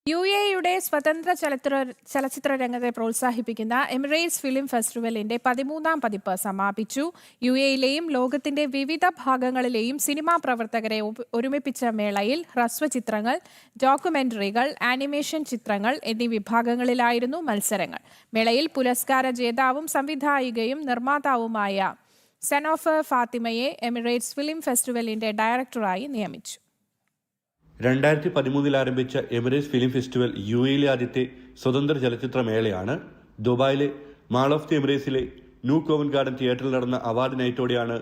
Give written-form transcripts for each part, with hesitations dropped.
UAE-യുടെ സ്വതന്ത്ര ചലച്ചിത്ര രംഗത്തെ പ്രോത്സാഹിപ്പിക്കുന്ന എമിറേറ്റ്സ് ഫിലിം ഫെസ്റ്റിവലിന്റെ 13ാം പതിപ്പ് സമാപിച്ചു. UAE-യിലെയും ലോകത്തിന്റെ വിവിധ ഭാഗങ്ങളിലെയും സിനിമാ പ്രവർത്തകരെ ഒരുമിപ്പിച്ച മേളയിൽ ഹ്രസ്വചിത്രങ്ങൾ, ഡോക്യുമെന്ററികൾ, ആനിമേഷൻ ചിത്രങ്ങൾ എന്നീ വിഭാഗങ്ങളിലായിരുന്നു മത്സരങ്ങൾ. മേളയിൽ പുരസ്കാര ജേതാവും സംവിധായികയും നിർമ്മാതാവുമായ സനോഫർ ഫാത്തിമയെ എമിറേറ്റ്സ് ഫിലിം ഫെസ്റ്റിവലിന്റെ ഡയറക്ടറായി നിയമിച്ചു. 2013 ആരംഭിച്ച എമിറേറ്റ്സ് ഫിലിം ഫെസ്റ്റിവൽ UAE-യിലെ ആദ്യത്തെ സ്വതന്ത്ര ചലച്ചിത്ര മേളയാണ്. ദുബായിലെ മാൾ ഓഫ് ദി എമിറേറ്റ്സിലെ ന്യൂ കോവന്റ് ഗാർഡൻ തിയേറ്ററിൽ നടന്ന അവാർഡ് നൈറ്റോടെയാണ്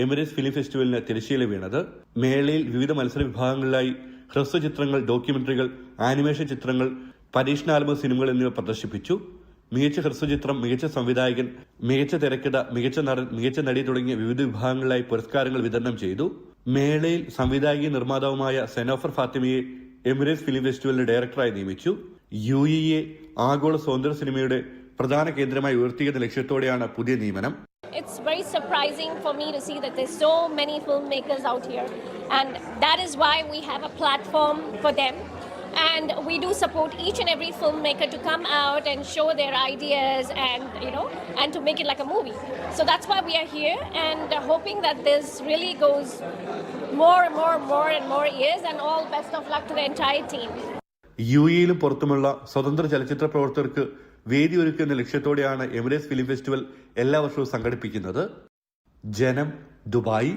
എമിറേറ്റ്സ് ഫിലിം ഫെസ്റ്റിവലിന് തിരശ്ശീല വീണത്. മേളയിൽ വിവിധ മത്സര വിഭാഗങ്ങളിലായി ഹ്രസ്വചിത്രങ്ങൾ, ഡോക്യുമെന്ററികൾ, ആനിമേഷൻ ചിത്രങ്ങൾ, പരീക്ഷണാത്മക സിനിമകൾ എന്നിവ പ്രദർശിപ്പിച്ചു. മികച്ച ഹ്രസ്വചിത്രം, മികച്ച സംവിധായകൻ, മികച്ച തിരക്കഥ, മികച്ച നടൻ, മികച്ച നടി തുടങ്ങിയ വിവിധ വിഭാഗങ്ങളിലായി പുരസ്കാരങ്ങൾ വിതരണം ചെയ്തു. മേളയിൽ സംവിധായകയും നിർമ്മാതാവുമായ സനോഫർ ഫാത്തിമയെ എമിറേറ്റ്സ് ഫിലിം ഫെസ്റ്റിവലിന്റെ ഡയറക്ടറായി നിയമിച്ചു. UAE-യെ ആഗോള സ്വതന്ത്ര സിനിമയുടെ പ്രധാന കേന്ദ്രമായി ഉയർത്തിയെന്ന ലക്ഷ്യത്തോടെയാണ് പുതിയ നിയമനം. It's very surprising for me to see that there's so many filmmakers out here, and that is why we have a platform for them. And we do support each and every filmmaker to come out and show their ideas and to make it like a movie. So that's why we are here and hoping that this really goes more and more years, and all best of luck to the entire team. UAE-യിലും പുറത്തുമുള്ള സ്വതന്ത്ര ചലച്ചിത്ര പ്രവർത്തകർക്ക് വേദി ഒരുക്കുന്ന ലക്ഷ്യത്തോടെയാണ് Emirates film festival എല്ലാ വർഷവും സംഘടിപ്പിക്കുന്നത്. ജനം, ദുബായ്.